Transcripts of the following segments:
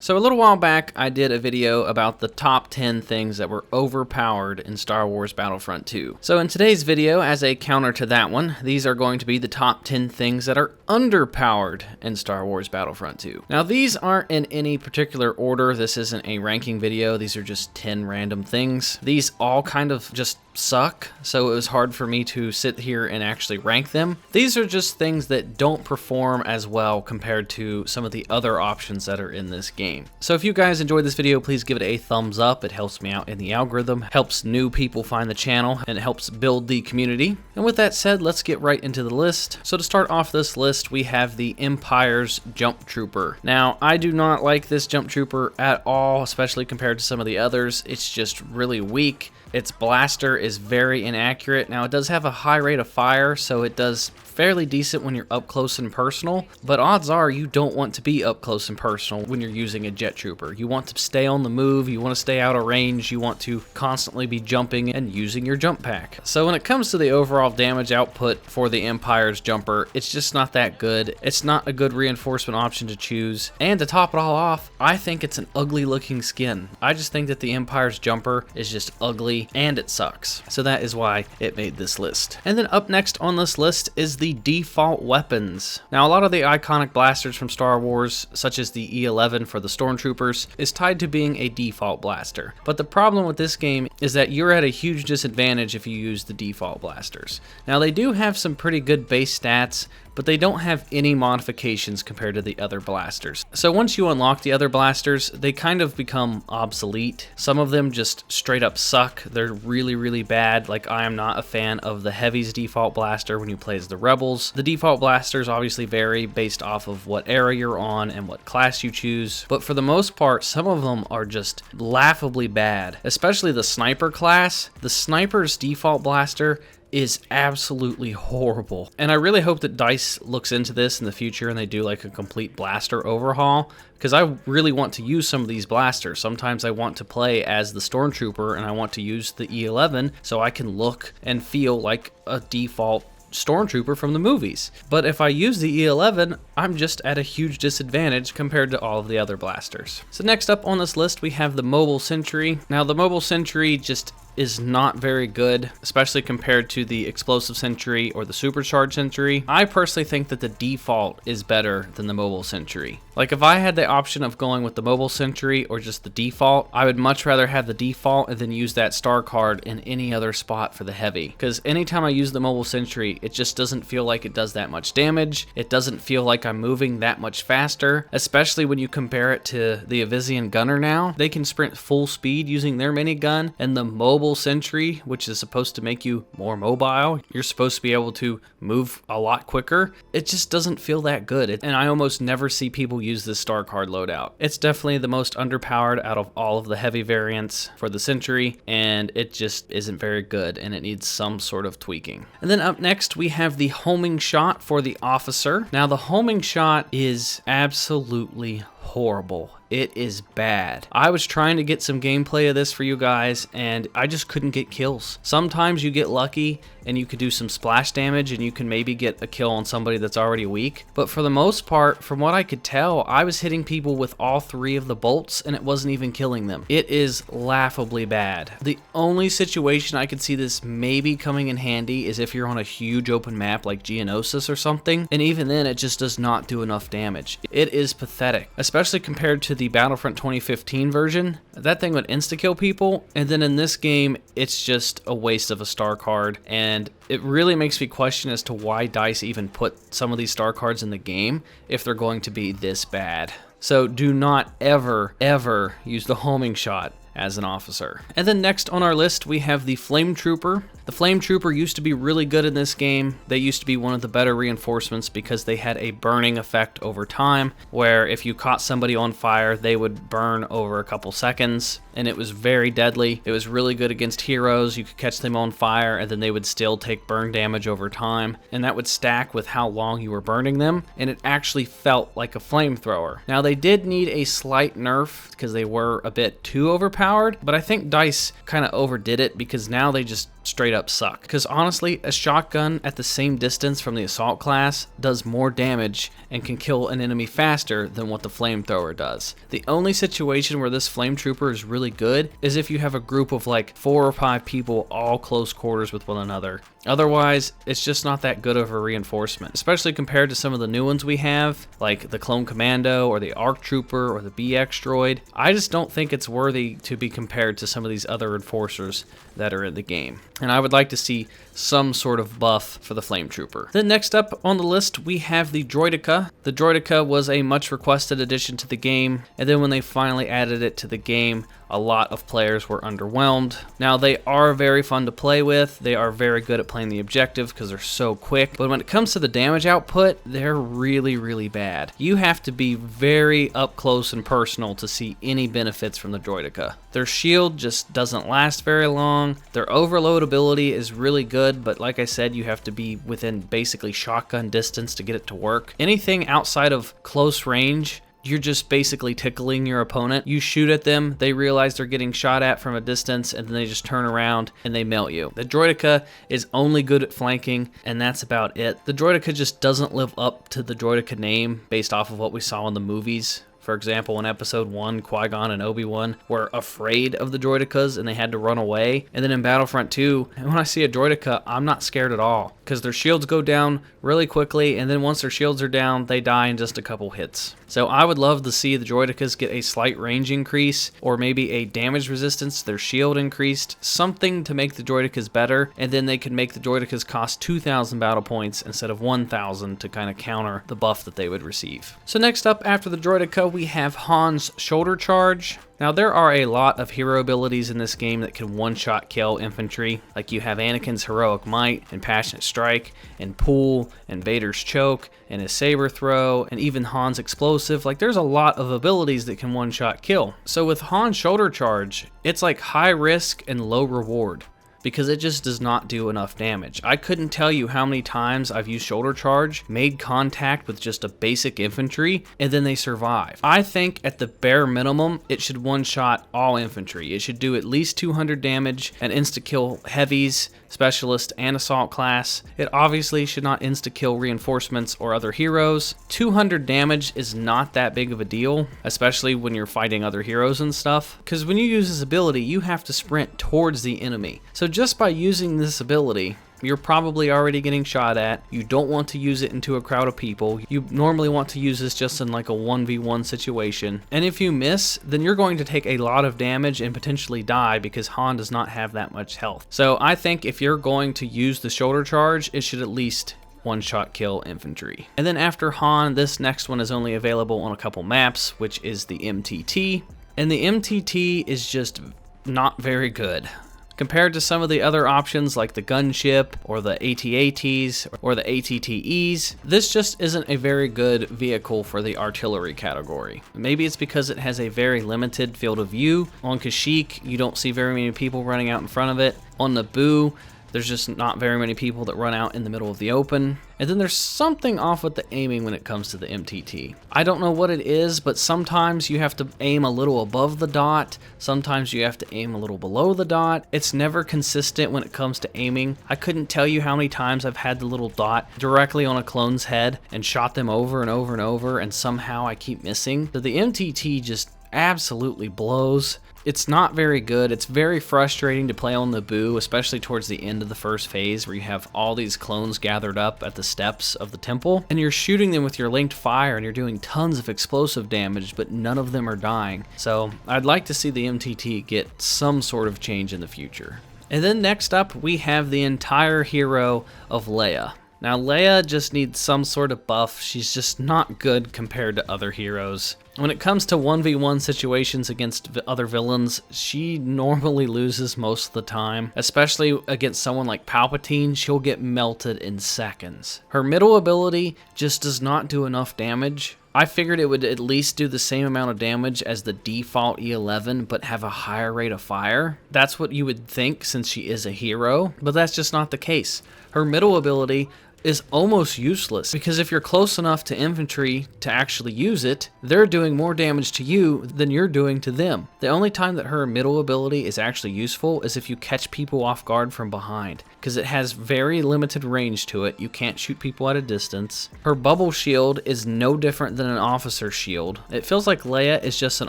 So a little while back, I did a video about the top 10 things that were overpowered in Star Wars Battlefront 2. So in today's video, as a counter to that one, these are going to be the top 10 things that are underpowered in Star Wars Battlefront 2. Now these aren't in any particular order. This isn't a ranking video. These are just 10 random things. These all kind of just suck, so it was hard for me to sit here and actually rank them. These are just things that don't perform as well compared to some of the other options that are in this game. So if you guys enjoyed this video, please give it a thumbs up. It helps me out in the algorithm, helps new people find the channel, and it helps build the community. And with that said, let's get right into the list. So to start off this list, we have the Empire's Jump Trooper. Now, I do not like this Jump Trooper at all, especially compared to some of the others. It's just really weak. Its blaster is very inaccurate. Now, it does have a high rate of fire, so it does fairly decent when you're up close and personal, but odds are you don't want to be up close and personal when you're using a jet trooper. You want to stay on the move, you want to stay out of range, you want to constantly be jumping and using your jump pack. So when it comes to the overall damage output for the Empire's Jumper, it's just not that good. It's not a good reinforcement option to choose, and to top it all off, I think it's an ugly looking skin. I just think that the Empire's Jumper is just ugly and it sucks. So that is why it made this list. And then up next on this list is the default weapons. Now, a lot of the iconic blasters from Star Wars, such as the E11 for the Stormtroopers, is tied to being a default blaster. But the problem with this game is that you're at a huge disadvantage if you use the default blasters. Now, they do have some pretty good base stats, but they don't have any modifications compared to the other blasters. So once you unlock the other blasters, they kind of become obsolete. Some of them just straight up suck. They're really, really bad. Like, I am not a fan of the Heavy's default blaster when you play as the Rebels. The default blasters obviously vary based off of what era you're on and what class you choose, but for the most part, some of them are just laughably bad, especially the Sniper class. The Sniper's default blaster is absolutely horrible. And I really hope that DICE looks into this in the future and they do like a complete blaster overhaul, because I really want to use some of these blasters. Sometimes I want to play as the Stormtrooper and I want to use the E11 so I can look and feel like a default Stormtrooper from the movies. But if I use the E11, I'm just at a huge disadvantage compared to all of the other blasters. So next up on this list, we have the Mobile Sentry. Now, the Mobile Sentry just is not very good, especially compared to the Explosive Sentry or the Supercharged Sentry. I personally think that the default is better than the Mobile Sentry. Like, if I had the option of going with the Mobile Sentry or just the default, I would much rather have the default and then use that star card in any other spot for the Heavy. Because anytime I use the Mobile Sentry, it just doesn't feel like it does that much damage. It doesn't feel like I'm moving that much faster, especially when you compare it to the Avizian Gunner now. They can sprint full speed using their minigun, and the Mobile Sentry, which is supposed to make you more mobile, you're supposed to be able to move a lot quicker. It just doesn't feel that good, and I almost never see people use this star card loadout. It's definitely the most underpowered out of all of the Heavy variants for the Sentry, and it just isn't very good, and it needs some sort of tweaking. And then up next, we have the homing shot for the Officer. Now, the homing shot is absolutely horrible. It is bad. I was trying to get some gameplay of this for you guys, and I just couldn't get kills. Sometimes you get lucky and you could do some splash damage and you can maybe get a kill on somebody that's already weak. But for the most part, from what I could tell, I was hitting people with all three of the bolts and it wasn't even killing them. It is laughably bad. The only situation I could see this maybe coming in handy is if you're on a huge open map like Geonosis or something, and even then it just does not do enough damage. It is pathetic, especially compared to the Battlefront 2015 version. That thing would insta-kill people, and then in this game, it's just a waste of a star card, and it really makes me question as to why DICE even put some of these star cards in the game if they're going to be this bad. So do not ever, ever use the homing shot as an officer. And then next on our list, we have the Flame Trooper. The Flame Trooper used to be really good in this game. They used to be one of the better reinforcements because they had a burning effect over time, where if you caught somebody on fire, they would burn over a couple seconds, and it was very deadly. It was really good against heroes. You could catch them on fire, and then they would still take burn damage over time, and that would stack with how long you were burning them, and it actually felt like a flamethrower. Now, they did need a slight nerf because they were a bit too overpowered, but I think DICE kind of overdid it because now they just straight up suck. Because honestly, a shotgun at the same distance from the assault class does more damage and can kill an enemy faster than what the flamethrower does. The only situation where this flame trooper is really good is if you have a group of like 4 or 5 people all close quarters with one another. Otherwise, it's just not that good of a reinforcement, especially compared to some of the new ones we have, like the Clone Commando or the ARC Trooper or the BX Droid. I just don't think it's worthy to be compared to some of these other enforcers that are in the game. And I would like to see some sort of buff for the Flame Trooper. Then next up on the list, we have the Droid Akka. The Droid Akka was a much requested addition to the game, and then when they finally added it to the game, a lot of players were underwhelmed. Now, they are very fun to play with. They are very good at playing the objective because they're so quick. But when it comes to the damage output, they're really, really bad. You have to be very up close and personal to see any benefits from the Droid Akka. Their shield just doesn't last very long. Their overload ability is really good, but like I said, you have to be within basically shotgun distance to get it to work. Anything outside of close range, you're just basically tickling your opponent. You shoot at them, they realize they're getting shot at from a distance, and then they just turn around and they melt you. The Droid Akka is only good at flanking, and that's about it. The Droid Akka just doesn't live up to the Droid Akka name based off of what we saw in the movies. For example, in episode 1, Qui-Gon and Obi-Wan were afraid of the Droid Akkas and they had to run away. And then in Battlefront 2, when I see a Droid Akka, I'm not scared at all because their shields go down really quickly, and then once their shields are down, they die in just a couple hits. So I would love to see the Droid Akkas get a slight range increase, or maybe a damage resistance to their shield increased, something to make the Droid Akkas better, and then they could make the Droid Akkas cost 2,000 battle points instead of 1,000 to kind of counter the buff that they would receive. So next up after the Droid Akka, we have Han's Shoulder Charge. Now, there are a lot of hero abilities in this game that can one-shot kill infantry. Like you have Anakin's Heroic Might and Passionate Strike and Pull and Vader's Choke and his Saber Throw and even Han's Explosive. Like, there's a lot of abilities that can one-shot kill. So with Han's Shoulder Charge, it's like high risk and low reward, because it just does not do enough damage. I couldn't tell you how many times I've used Shoulder Charge, made contact with just a basic infantry, and then they survive. I think at the bare minimum, it should one-shot all infantry. It should do at least 200 damage and insta-kill heavies, specialist, and assault class. It obviously should not insta-kill reinforcements or other heroes. 200 damage is not that big of a deal, especially when you're fighting other heroes and stuff, because when you use this ability, you have to sprint towards the enemy. So just by using this ability, you're probably already getting shot at. You don't want to use it into a crowd of people. You normally want to use this just in like a 1v1 situation. And if you miss, then you're going to take a lot of damage and potentially die because Han does not have that much health. So I think if you're going to use the Shoulder Charge, it should at least one-shot kill infantry. And then after Han, this next one is only available on a couple maps, which is the MTT. And the MTT is just not very good. Compared to some of the other options like the gunship or the AT-ATs or the ATTEs, this just isn't a very good vehicle for the artillery category. Maybe it's because it has a very limited field of view. On Kashyyyk, you don't see very many people running out in front of it. On Naboo, there's just not very many people that run out in the middle of the open. And then there's something off with the aiming when it comes to the MTT. I don't know what it is, but sometimes you have to aim a little above the dot. Sometimes you have to aim a little below the dot. It's never consistent when it comes to aiming. I couldn't tell you how many times I've had the little dot directly on a clone's head and shot them over and over and over, and somehow I keep missing. So the MTT just absolutely blows. It's not very good. It's very frustrating to play on Naboo, especially towards the end of the first phase where you have all these clones gathered up at the steps of the temple and you're shooting them with your linked fire and you're doing tons of explosive damage, but none of them are dying. So I'd like to see the MTT get some sort of change in the future. And then next up, we have the entire hero of Leia. Now, Leia just needs some sort of buff. She's just not good compared to other heroes. When it comes to 1v1 situations against other villains, she normally loses most of the time. Especially against someone like Palpatine, she'll get melted in seconds. Her middle ability just does not do enough damage. I figured it would at least do the same amount of damage as the default E11, but have a higher rate of fire. That's what you would think since she is a hero, but that's just not the case. Her middle ability is almost useless, because if you're close enough to infantry to actually use it, they're doing more damage to you than you're doing to them. The only time that her middle ability is actually useful is if you catch people off guard from behind, because it has very limited range to it. You can't shoot people at a distance. Her bubble shield is no different than an officer shield. It feels like Leia is just an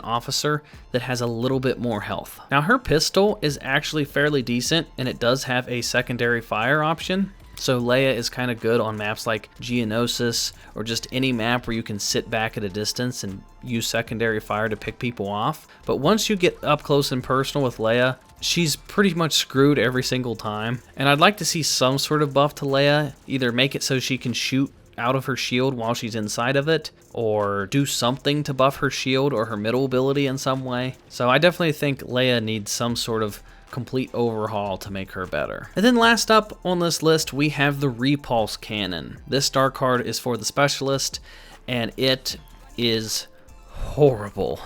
officer that has a little bit more health. Now her pistol is actually fairly decent, and it does have a secondary fire option. So Leia is kind of good on maps like Geonosis, or just any map where you can sit back at a distance and use secondary fire to pick people off. But once you get up close and personal with Leia, she's pretty much screwed every single time. And I'd like to see some sort of buff to Leia, either make it so she can shoot out of her shield while she's inside of it, or do something to buff her shield or her middle ability in some way. So I definitely think Leia needs some sort of complete overhaul to make her better. And then last up on this list, we have the Repulse Cannon. This star card is for the specialist, and it is horrible.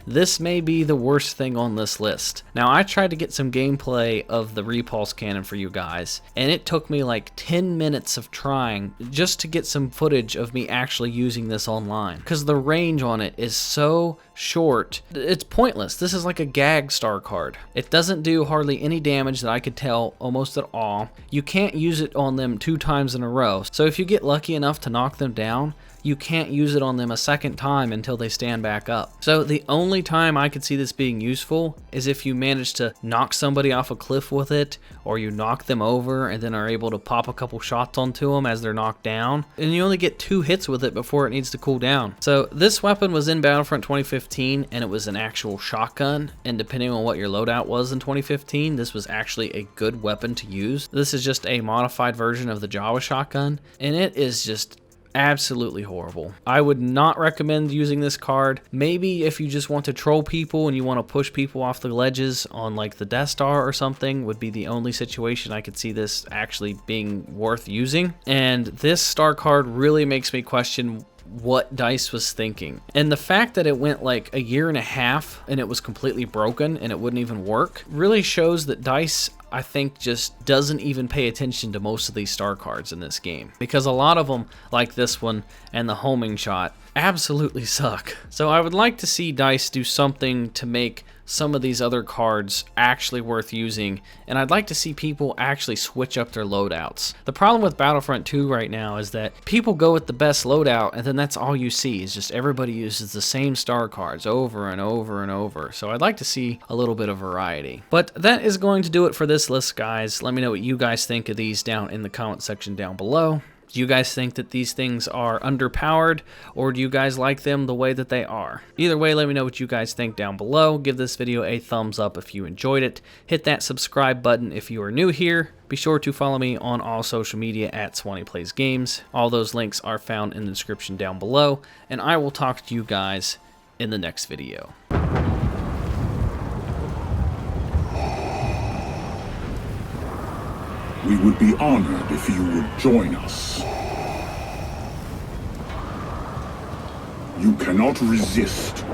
This may be the worst thing on this list. Now, I tried to get some gameplay of the Repulse Cannon for you guys, and it took me like 10 minutes of trying just to get some footage of me actually using this online, because the range on it is so short. It's pointless. This is like a gag star card. It doesn't do hardly any damage that I could tell, almost at all. You can't use it on them 2 times in a row. So if you get lucky enough to knock them down, you can't use it on them a second time until they stand back up. So the only time I could see this being useful is if you manage to knock somebody off a cliff with it, or you knock them over and then are able to pop a couple shots onto them as they're knocked down. And you only get 2 hits with it before it needs to cool down. So this weapon was in Battlefront 2015, and it was an actual shotgun. And depending on what your loadout was in 2015, this was actually a good weapon to use. This is just a modified version of the Jawa shotgun, and it is just absolutely horrible. I would not recommend using this card. Maybe if you just want to troll people and you want to push people off the ledges on like the Death Star or something, would be the only situation I could see this actually being worth using. And this star card really makes me question what DICE was thinking. And the fact that it went like a year and a half and it was completely broken and it wouldn't even work really shows that DICE, I think, just doesn't even pay attention to most of these star cards in this game, because a lot of them, like this one and the homing shot, absolutely suck. So I would like to see DICE do something to make some of these other cards actually worth using, and I'd like to see people actually switch up their loadouts. The problem with Battlefront 2 right now is that people go with the best loadout, and then that's all you see is just everybody uses the same star cards over and over and over. So I'd like to see a little bit of variety. But that is going to do it for this list, guys. Let me know what you guys think of these down in the comment section down below. Do you guys think that these things are underpowered, or do you guys like them the way that they are? Either way, let me know what you guys think down below. Give this video a thumbs up if you enjoyed it. Hit that subscribe button if you are new here. Be sure to follow me on all social media at SwanyPlaysGames. All those links are found in the description down below, and I will talk to you guys in the next video. We would be honored if you would join us. You cannot resist